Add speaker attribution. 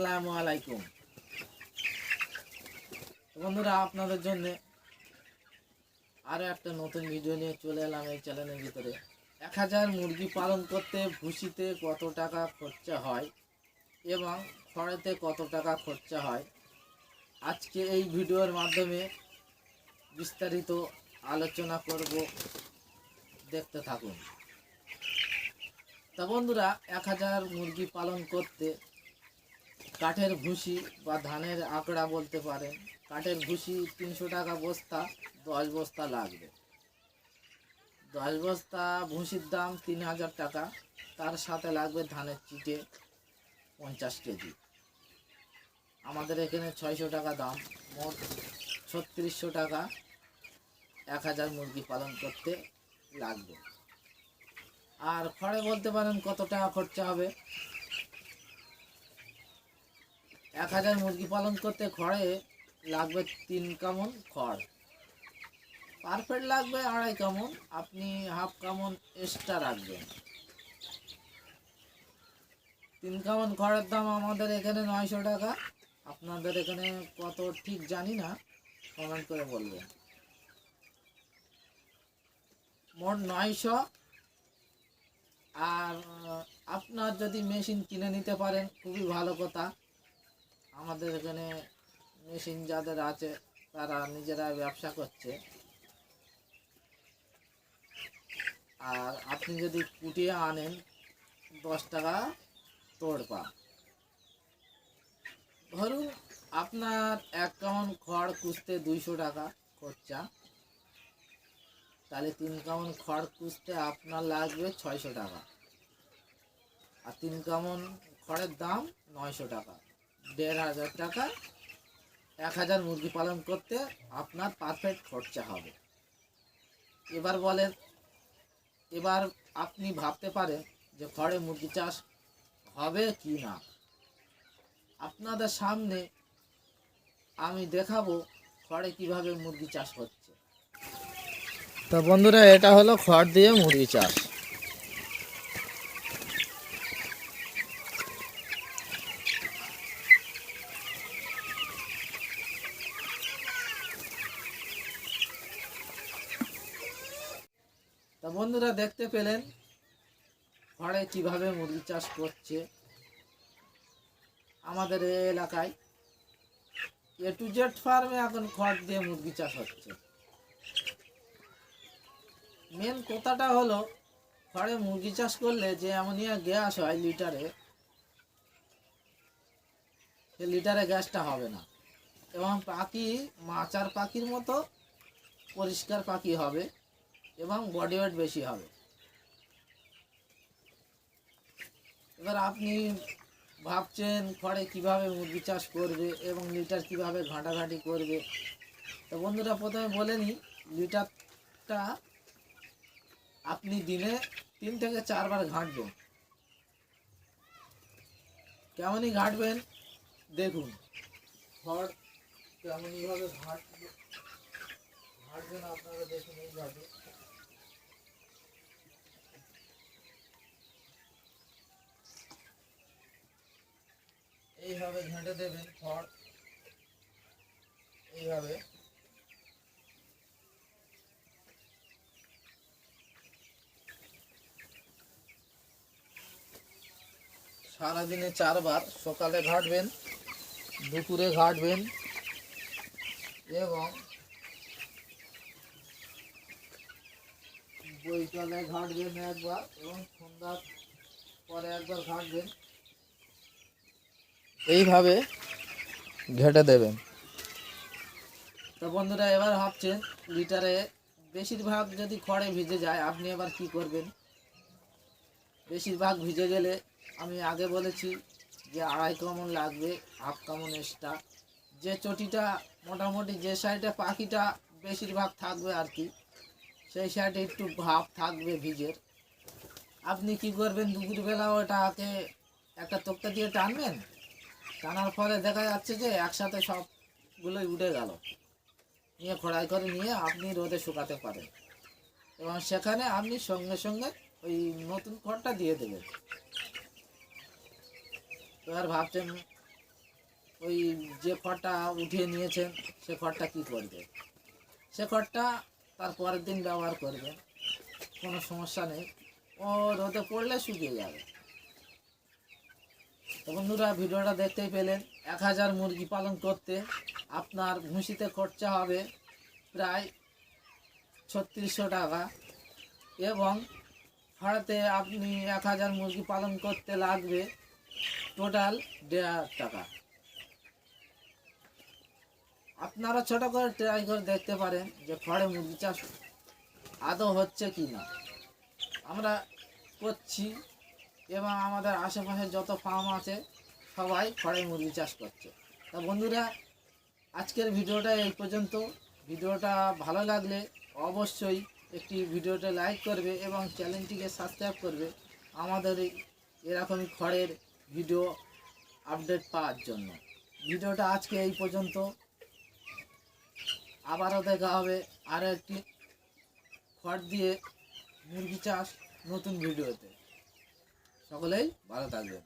Speaker 1: আসসালামু আলাইকুম বন্ধুরা, আপনাদের জন্য আরো একটা নতুন ভিডিও নিয়ে চলে এলাম এই চ্যানেলের ভিতরে। 1000 মুরগি পালন করতে ভুসিতে কত টাকা খরচা হয় এবং খড়েতে কত টাকা খরচা হয়, আজকে এই ভিডিওর মাধ্যমে বিস্তারিত আলোচনা করব, দেখতে থাকুন। তা বন্ধুরা, 1000 মুরগি পালন করতে কাঠের ভুসি বা ধানের আঁকড়া বলতে পারেন, কাঠের ভুসি 300 টাকা বস্তা, 10 বস্তা লাগবে। 10 বস্তা ভুসির দাম 3000 টাকা, তার সাথে লাগবে ধানের চিটে 50 কেজি। আমাদের এখানে 600 টাকা দাম, মোট 3600 টাকা 1000 মুরগি পালন করতে লাগবে। আর খড়ে বলতে পারেন কত টাকা খরচা হবে। 1000 মুরগি পালন করতে খড়ে লাগবে 3 কামন খড়, পারফেক্ট লাগবে 2.5 কামন, আপনি হাফ কামন এক্সট্রা রাখবেন। 3 কামন খড়ের দাম আমাদের এখানে 900 টাকা, আপনাদের এখানে কত ঠিক জানি না, কমেন্ট করে বলবেন। মোট 900। আর আপনার যদি মেশিন কিনে নিতে পারেন খুবই ভালো কথা। আমাদের এখানে মেশিন যাদের আছে তারা নিজেরা ব্যবসা করছে। আর আপনি যদি কুটিয়ে আনেন 10 টাকা তোড়পা। ধরুন আপনার 1 কামন খড় কুচতে 200 টাকা খরচা, তাহলে 3 কামন খড় কুচতে আপনার লাগবে 600 টাকা। আর 3 কামন খড়ের দাম 900 টাকা, 1500 টাকা 1000 মুরগি পালন করতে আপনার পারফেক্ট খরচা হবে। এবার আপনি ভাবতে পারেন যে খড়ে মুরগি চাষ হবে কি না। আপনাদের সামনে আমি দেখাবো খড়ে কিভাবে মুরগি চাষ হচ্ছে। তো বন্ধুরা, এটা হলো খড় দিয়ে মুরগি চাষ। তা বন্ধুরা, দেখতে পেলেন খড়ে কিভাবে মুরগি চাষ করছে। আমাদের এই এলাকায় A to Z ফার্মে এখন খড় দিয়ে মুরগি চাষ হচ্ছে। মেন কথাটা হলো, খড়ে মুরগি চাষ করলে যে অ্যামোনিয়া গ্যাস হয় লিটারে, সে লিটারে গ্যাসটা হবে না এবং পাখি মাচার পাখির মতো পরিষ্কার পাখি হবে এবং বডি ওয়েট বেশি হবে। এবার আপনি ভাবছেন খড়ে কিভাবে মুরগি চাষ করবে এবং লিটার কিভাবে ঘাঁটাঘাঁটি করবে। তো বন্ধুরা, প্রথমে বলে নিই, লিটারটা আপনি দিনে 3 থেকে 4 বার ঘাঁটবেন। কেমনই ঘাঁটবেন দেখুন, খড় কেমনইভাবে ঘাঁটবেন আপনারা দেখুন। এইভাবে ঘেঁটে দেবেন খড়, এইভাবে। সারাদিনে 4 বার, সকালে ঘাঁটবেন, দুপুরে ঘাঁটবেন এবং বৈকালে ঘাঁটবেন একবার এবং সন্ধ্যার পরে একবার ঘাঁটবেন। এইভাবে ঘেঁটে দেবেন। তো বন্ধুরা, এবার ভাবছেন লিটারে বেশিরভাগ যদি খড়ে ভিজে যায় আপনি এবার কি করবেন। বেশিরভাগ ভিজে গেলে আমি আগে বলেছি যে 2.5 কামন লাগবে, হাফ কামন এক্সট্রা। যে চটিটা মোটামুটি যে সাইডে পাখিটা বেশিরভাগ থাকবে আর কি, সেই সাইডে একটু ভাপ থাকবে ভিজের। আপনি কি করবেন, দুপুরবেলা ওটাকে একটা তক্তা দিয়ে টানবেন, টানার ফলে দেখা যাচ্ছে যে একসাথে সবগুলোই উঠে গেল, নিয়ে খড়াই করে নিয়ে আপনি রোদে শুকাতে পারেন এবং সেখানে আপনি সঙ্গে সঙ্গে ওই নতুন খড়টা দিয়ে দেবেন। এবার ভাবছেন ওই যে খড়টা উঠিয়ে নিয়েছেন সে খড়টা কী করবে, সে খড়টা তার পরের দিন ব্যবহার করবে, কোনো সমস্যা নেই, ও রোদে পড়লে শুকিয়ে যাবে। তো বন্ধুরা, ভিডিওটা দেখতেই পেলেন। 1000 মুরগি পালন করতে আপনার ভুসিতে খরচা হবে প্রায় 3600 টাকা, এবং ভাড়াতে আপনি 1000 মুরগি পালন করতে লাগবে টোটাল 1,500 টাকা। আপনারা ছোট করে ট্রাই করে দেখতে পারেন যে খড়ে মুরগি চাষ আদৌ হচ্ছে কি না। আমরা করছি এবং আমাদের আশেপাশে যত ফার্ম আছে সবাই খড়ে মুরগি চাষ করছে। তা বন্ধুরা, আজকের ভিডিওটা এই পর্যন্ত। ভিডিওটা ভালো লাগলে অবশ্যই একটি ভিডিওটা লাইক করবে এবং চ্যানেলটিকে সাবস্ক্রাইব করবে আমাদের এরকমই খড়ের ভিডিও আপডেট পাওয়ার জন্য। ভিডিওটা আজকে এই পর্যন্ত, আবারও দেখা হবে আরও একটি খড় দিয়ে মুরগি চাষ নতুন ভিডিওতে। সকলেই ভালো থাকবেন।